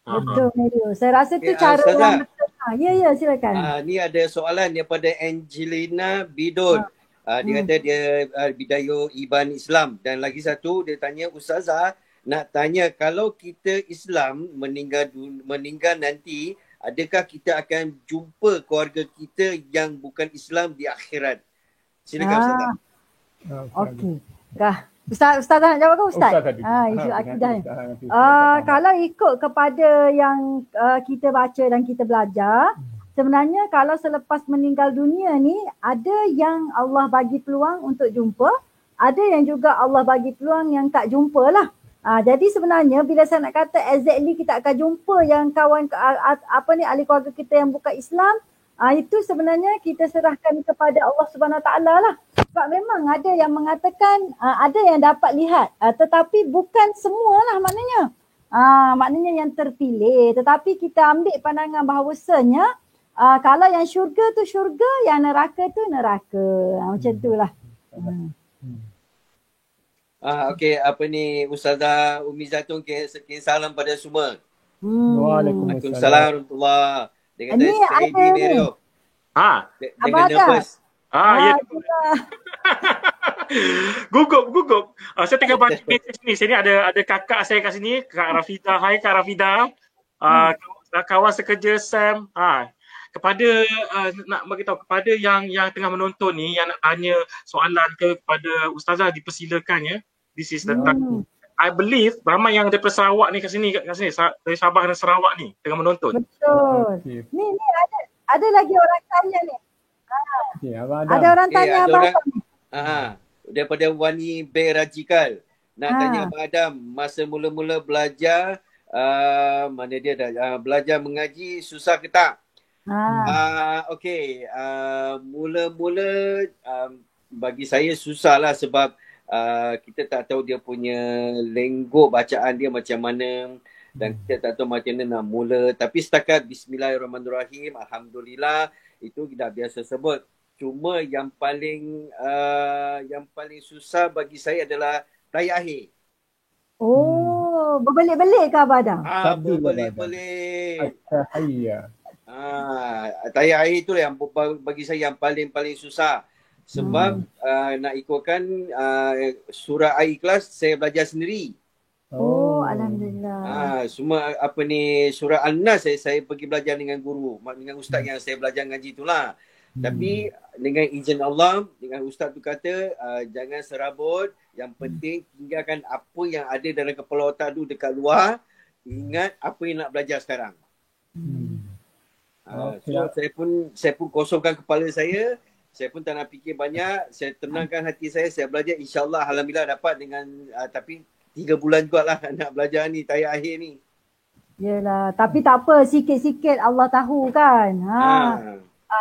Betul, Mario. Saya rasa tu cara Ustazah. yang betul. Ya, silakan. Ni ada soalan daripada Angelina Bidon. Dia kata dia Bidayu Iban Islam. Dan lagi satu dia tanya, Ustazah nak tanya, kalau kita Islam meninggal nanti, adakah kita akan jumpa keluarga kita yang bukan Islam di akhirat? Silakan Ustazah. Okey. Ustazah nak jawab ke Ustaz? Isu akidah ni. Kalau ikut kepada yang kita baca dan kita belajar, sebenarnya kalau selepas meninggal dunia ni, ada yang Allah bagi peluang untuk jumpa, ada yang juga Allah bagi peluang yang tak jumpa lah. Jadi sebenarnya bila saya nak kata exactly kita akan jumpa yang kawan ahli keluarga kita yang bukan Islam, itu sebenarnya kita serahkan kepada Allah Subhanahu Taala lah. Sebab memang ada yang mengatakan ada yang dapat lihat, tetapi bukan semualah maknanya. Maknanya yang terpilih, tetapi kita ambil pandangan bahawasanya kalau yang syurga tu syurga, yang neraka tu neraka. Macam itulah. Okey, Ustazah Umi Zaitun sekian salam pada semua. Waalaikumsalam. Warahmatullahi. Dia kata Ni steady ada ni. Mario. Jangan Abang nervous. Ya. Gugup. Saya tengah baca message ni. Sini ada kakak saya kat sini, Kak Rafida. Hai Kak Rafida. Kawan sekerja Sam. Kepada nak bagi tahu kepada yang tengah menonton ni, yang nak tanya soalan kepada Ustazah, dipersilakan ya. This is the time. I believe ramai yang daripada Sarawak ni kat sini, dari Sabah dan Sarawak ni tengah menonton. Betul. Ni ada lagi orang tanya ni. Ada orang tanya Abang Adam ni. Daripada Wani B. Rajikal. Nak tanya Abang Adam, masa mula-mula belajar, mana dia dah belajar mengaji susah ke tak? Okey, mula-mula bagi saya susah lah sebab kita tak tahu dia punya lenggok bacaan dia macam mana dan kita tak tahu macam mana nak mula. Tapi setakat Bismillahirrahmanirrahim, Alhamdulillah, itu dah biasa sebut. Cuma yang paling susah bagi saya adalah tayar akhir. Berbelik-belik ke Abang Adam? Berbelik-belik. Tayar akhir tu yang bagi saya yang paling susah. Sebab nak ikutkan surah Al-Ikhlas saya belajar sendiri. Alhamdulillah. Semua surah Al-Nas saya pergi belajar dengan guru, dengan ustaz yang saya belajar ngaji itulah. Tapi dengan izin Allah, dengan ustaz tu kata jangan serabut, yang penting tinggalkan apa yang ada dalam kepala otak tu dekat luar, ingat apa yang nak belajar sekarang. So saya pun kosongkan kepala saya pun tak nak fikir banyak, saya tenangkan hati saya belajar, insya-Allah alhamdulillah dapat dengan tapi 3 bulan jugalah nak belajar ni tayar akhir ni. Yalah, tapi tak apa, sikit-sikit Allah tahu kan.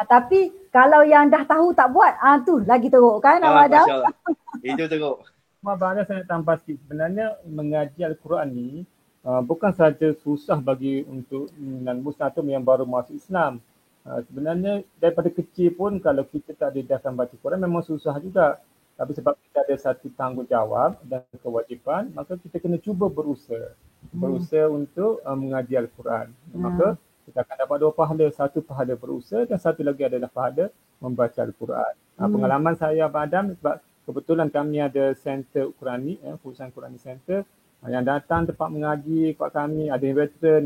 Tapi kalau yang dah tahu tak buat, tu lagi teruk kan Abang Adam? Itu teruk. Abang Adam saya nak tambah sikit. Sebenarnya mengaji Al-Quran ni bukan sahaja susah bagi untuk non-Muslim atau yang baru masuk Islam. Sebenarnya daripada kecil pun kalau kita tak diajarkan baca Quran memang susah juga. Tapi sebab kita ada satu tanggungjawab dan kewajipan, maka kita kena cuba berusaha. Berusaha untuk mengaji Al-Quran. Maka kita akan dapat 2 pahala. Satu pahala berusaha dan satu lagi adalah pahala membaca Al-Quran. Pengalaman saya Abang Adam, sebab kebetulan kami ada center Qurani, Fusan Qurani Center. Yang datang tempat mengaji kat kami, ada yang veteran,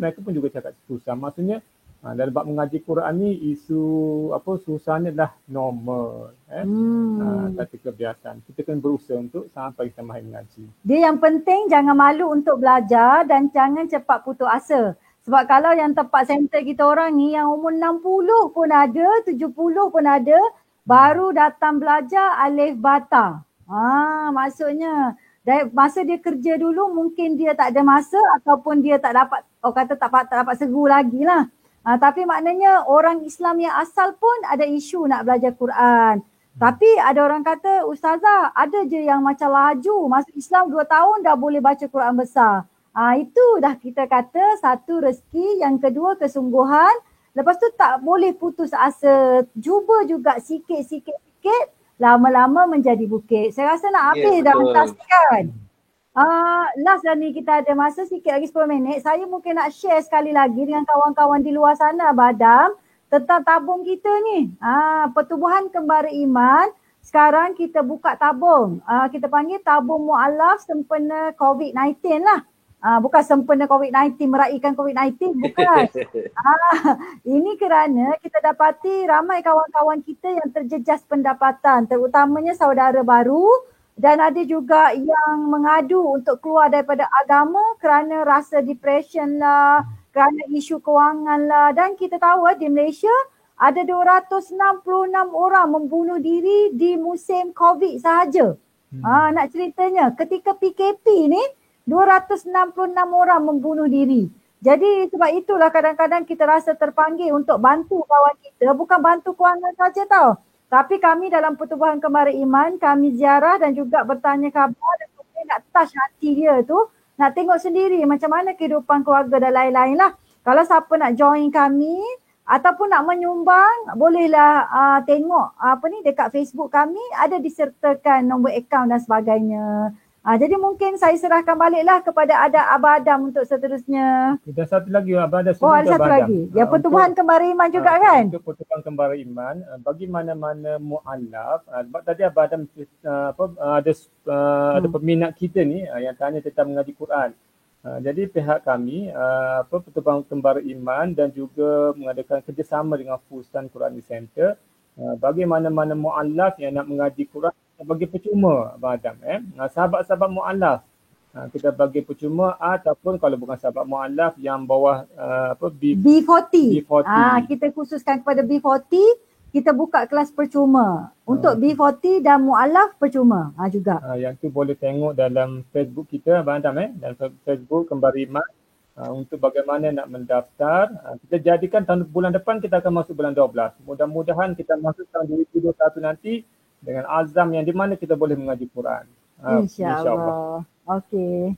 mereka pun juga cakap susah. Maksudnya dalam bab mengaji Quran ni isu susahnya dah normal. Satu kebiasaan. Kita kena berusaha untuk sampai kita mahir mengaji. Dia yang penting jangan malu untuk belajar dan jangan cepat putus asa. Sebab kalau yang tempat center kita orang ni yang umur 60 pun ada, 70 pun ada, baru datang belajar alif bata. Maksudnya masa dia kerja dulu mungkin dia tak ada masa ataupun dia tak dapat, tak dapat seru lagi lah. Tapi maknanya orang Islam yang asal pun ada isu nak belajar Quran. Tapi ada orang kata, Ustazah, ada je yang macam laju. Masuk Islam 2 tahun dah boleh baca Quran besar. Itu dah kita kata satu rezeki, yang kedua kesungguhan. Lepas tu tak boleh putus asa. Cuba juga sikit-sikit, lama-lama menjadi bukit. Saya rasa nak habis dah mentas kan. Last dah ni kita ada masa sikit lagi 10 minit. Saya mungkin nak share sekali lagi dengan kawan-kawan di luar sana, Badam, tentang tabung kita ni. Pertubuhan Kembara Iman, sekarang kita buka tabung. Kita panggil tabung mu'alaf sempena COVID-19 lah. Bukan sempena COVID-19, meraihkan COVID-19, bukan. Ini kerana kita dapati ramai kawan-kawan kita yang terjejas pendapatan, terutamanya saudara baru, dan ada juga yang mengadu untuk keluar daripada agama kerana rasa depression lah, kerana isu kewangan lah. Dan kita tahu di Malaysia ada 266 orang membunuh diri di musim COVID sahaja. Nak ceritanya, ketika PKP ni 266 orang membunuh diri. Jadi sebab itulah kadang-kadang kita rasa terpanggil untuk bantu kawan kita. Bukan bantu kewangan saja tau. Tapi kami dalam Pertubuhan Kembara Iman, kami ziarah dan juga bertanya khabar dan kemudian nak touch hati dia tu. Nak tengok sendiri macam mana kehidupan keluarga dan lain-lain lah. Kalau siapa nak join kami ataupun nak menyumbang, bolehlah tengok dekat Facebook kami ada disertakan nombor akaun dan sebagainya. Jadi mungkin saya serahkan baliklah kepada Abah Adam untuk seterusnya. Ada satu lagi Abah Adam. Ada satu lagi. Ya, Pertubuhan Kembara Iman juga kan? Untuk Pertubuhan Kembara Iman, bagi mana-mana mu'alaf, sebab tadi Abah Adam ada peminat kita ni yang tanya tentang mengaji Quran. Jadi pihak kami, Pertubuhan Kembara Iman dan juga mengadakan kerjasama dengan Fustan Quran Center, bagi mana-mana mu'alaf yang nak mengaji Quran, bagi percuma Abang Adam. Sahabat-sahabat mu'alaf kita bagi percuma, ataupun kalau bukan sahabat mu'alaf yang bawah B40. Kita khususkan kepada B40, kita buka kelas percuma. Untuk B40 dan mu'alaf percuma juga. Yang tu boleh tengok dalam Facebook kita Abang Adam, dan Facebook Kembara Iman, untuk bagaimana nak mendaftar. Kita jadikan bulan depan kita akan masuk bulan 12. Mudah-mudahan kita masuk tahun 2021 nanti dengan azam yang di mana kita boleh mengaji Quran. InsyaAllah. Okey.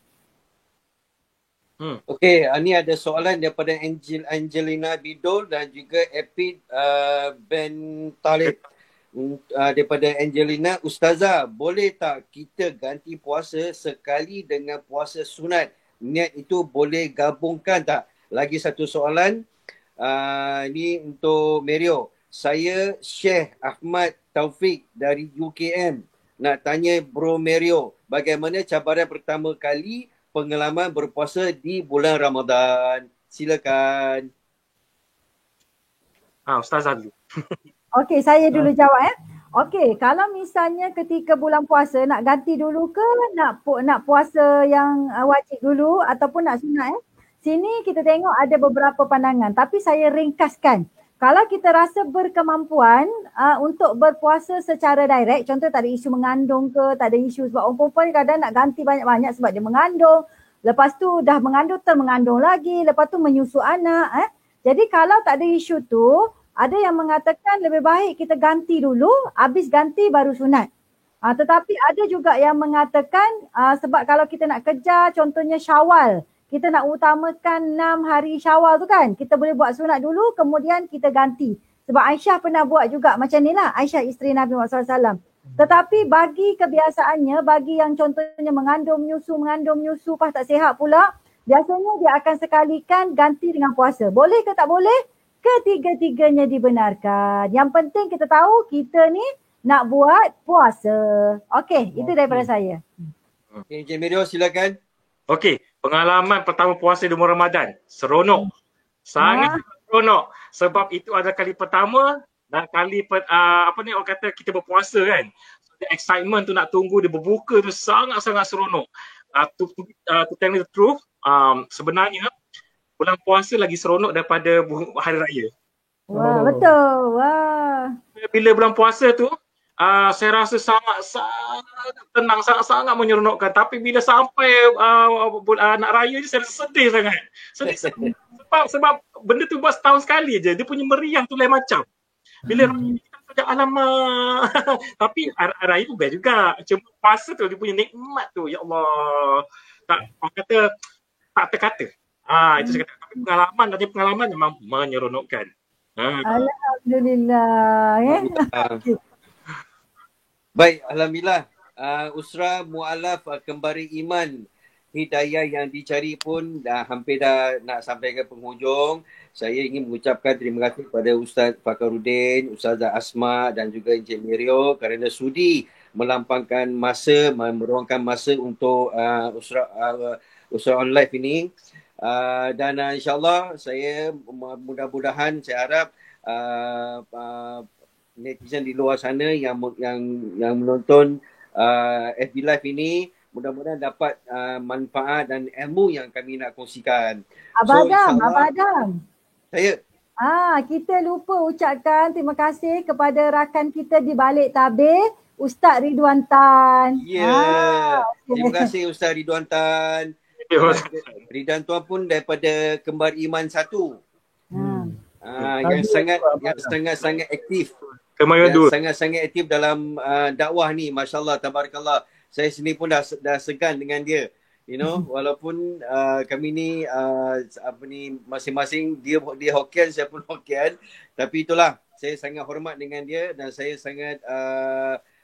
Okey, ni ada soalan daripada Angelina Bidol dan juga Epid Ben Talib. Daripada Angelina, Ustazah, boleh tak kita ganti puasa sekali dengan puasa sunat? Niat itu boleh gabungkan tak? Lagi satu soalan, ni untuk Mario. Saya Syekh Ahmad Taufik dari UKM. Nak tanya Bro Mario, bagaimana cabaran pertama kali pengalaman berpuasa di bulan Ramadan? Silakan. Ustazah dulu. Okey, saya dulu jawab Okey, kalau misalnya ketika bulan puasa nak ganti dulu ke nak puasa yang wajib dulu ataupun nak sunat Sini kita tengok ada beberapa pandangan, tapi saya ringkaskan. Kalau kita rasa berkemampuan untuk berpuasa secara direct, contoh tak ada isu mengandung ke, tak ada isu sebab orang perempuan kadang nak ganti banyak-banyak sebab dia mengandung. Lepas tu dah mengandung, termengandung lagi, lepas tu menyusu anak. Jadi kalau tak ada isu tu, ada yang mengatakan lebih baik kita ganti dulu, habis ganti baru sunat. Tetapi ada juga yang mengatakan sebab kalau kita nak kejar contohnya Syawal, kita nak utamakan 6 hari Syawal tu kan, kita boleh buat sunat dulu kemudian kita ganti. Sebab Aisyah pernah buat juga macam ni lah, Aisyah isteri Nabi Muhammad SAW. Tetapi bagi kebiasaannya, bagi yang contohnya mengandung menyusu pas tak sihat pula, biasanya dia akan sekalikan ganti dengan puasa. Boleh ke tak boleh? Ketiga-tiganya dibenarkan. Yang penting kita tahu kita ni nak buat puasa. Okey, itu daripada saya. Okay, Encik Mario silakan. Okey, pengalaman pertama puasa di bulan Ramadan. Seronok. Sangat seronok. Sebab itu adalah kali pertama dan kali orang kata kita berpuasa kan. So, the excitement tu nak tunggu dia berbuka tu sangat-sangat seronok. To tell you the truth, sebenarnya bulan puasa lagi seronok daripada hari raya. Wah, betul. Wah. Bila bulan puasa tu, saya rasa sangat tenang, sangat menyeronokkan. Tapi bila sampai nak raya ni, saya rasa sedih sangat. Sebab benda tu buat setahun sekali je. Dia punya meriah tu lain macam. Bila raya kita Macam alamak. Tapi raya tu best juga. Cuma puasa tu dia punya nikmat tu. Ya Allah. Tak, orang kata tak terkata. Itu saya kata. Tapi pengalaman memang menyeronokkan. Alhamdulillah. Baik, alhamdulillah. Usra Mu'alaf Kembari Iman, hidayah yang dicari pun hampir dah nak sampai ke penghujung. Saya ingin mengucapkan terima kasih kepada Ustaz Fakhruddin, Ustazah Asma dan juga Encik Mirio kerana sudi melampangkan masa, meluangkan masa untuk Usra On Live ini. Dan insyaAllah saya mudah-mudahan saya harap netizen di luar sana yang menonton FB Live ini mudah-mudahan dapat manfaat dan ilmu yang kami nak kongsikan. Abang Adam. Saya. Kita lupa ucapkan terima kasih kepada rakan kita di balik tabir, Ustaz Ridwan Tan. Terima kasih Ustaz Ridwan Tan. Ridwan Tuan pun daripada Kembar Iman 1. Yang sangat aktif. Sangat aktif dalam dakwah ni, masya-Allah, tabarakallah. Saya sendiri pun dah segan dengan dia. You know, walaupun kami ni masing-masing dia Hokkien, saya pun Hokkien, tapi itulah saya sangat hormat dengan dia dan saya sangat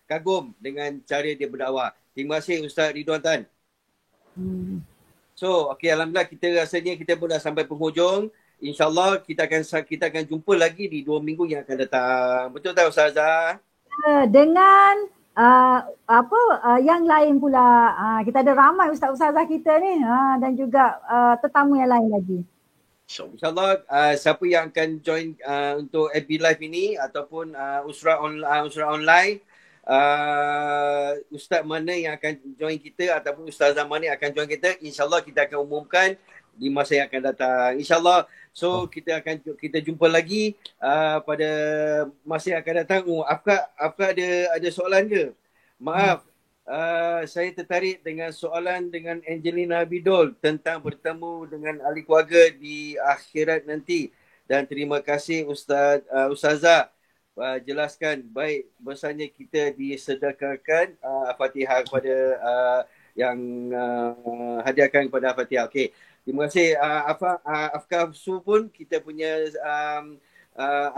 kagum dengan cara dia berdakwah. Terima kasih Ustaz Ridwan Tan. So, okey, alhamdulillah rasanya kita pun dah sampai penghujung. InsyaAllah kita akan jumpa lagi di 2 minggu yang akan datang. Betul tak Ustazah? Dengan yang lain pula. Kita ada ramai ustaz-ustazah kita ni dan juga tetamu yang lain lagi. InsyaAllah siapa yang akan join untuk FB Live ini ataupun Usra Online, ustaz mana yang akan join kita ataupun ustazah mana yang akan join kita, insyaAllah kita akan umumkan di masa yang akan datang. InsyaAllah. So kita jumpa lagi pada masa yang akan datang. Afkar ada soalan ke? Maaf. Saya tertarik dengan soalan dengan Angelina Bidol tentang bertemu dengan ahli keluarga di akhirat nanti. Dan terima kasih Ustazah jelaskan. Baik, besarnya kita disedekahkan Fatihah kepada yang hadiahkan kepada Fatihah. Okey. Terima kasih Afkar Su pun kita punya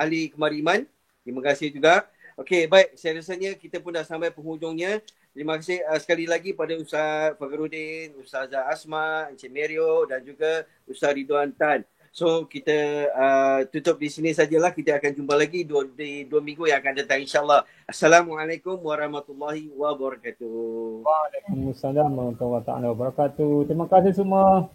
ahli Kembar Iman. Terima kasih juga. Okey, baik. Saya rasanya kita pun dah sampai penghujungnya. Terima kasih sekali lagi pada Ustaz Fakhruddin, Ustazah Asma, Encik Mirio dan juga Ustaz Ridwan Tan. So kita tutup di sini sajalah. Kita akan jumpa lagi di 2 minggu yang akan datang insyaAllah. Assalamualaikum warahmatullahi wabarakatuh. Waalaikumsalam warahmatullahi wabarakatuh. Terima kasih semua.